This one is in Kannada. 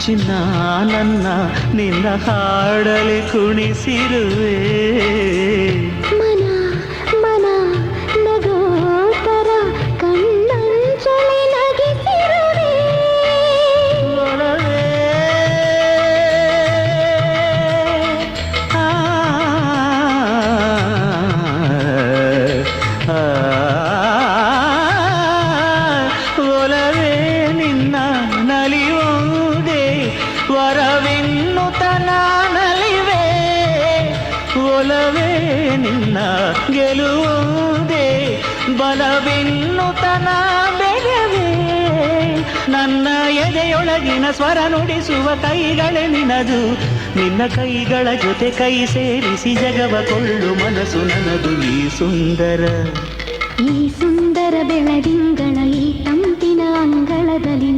ಚಿನ್ನ ನನ್ನ ನಿನ್ನ ಹಾಡಲಿ ಕುಣಿಸಿರುವೆ ಮನ ಮನ ನಗೋತರ ಕಣ್ಣಂಚಲಿ ನಗಿಸಿರುವೆ ಒಲವೇ ಒಲವೇ ನಿನ್ನ ನಲಿಯುವುದೇ ವರವೆನ್ನುತನ ನಲಿವೆ ಒಲವೇ ನಿನ್ನ ಗೆಲುವುದೇ ಬಲವೆನ್ನುತನ ಬೆಳವೇ ನನ್ನ ಎದೆಯೊಳಗಿನ ಸ್ವರ ನುಡಿಸುವ ಕೈಗಳೇ ನಿನದು ನಿನ್ನ ಕೈಗಳ ಜೊತೆ ಕೈ ಸೇರಿಸಿ ಜಗವ ಕೊಳ್ಳು ಮನಸ್ಸು ನನ್ನದು ಈ ಸುಂದರ ಬೆಳದಿಂಗಳ ಈ ತಂಪಿನ ಅಂಗಳದಲ್ಲಿ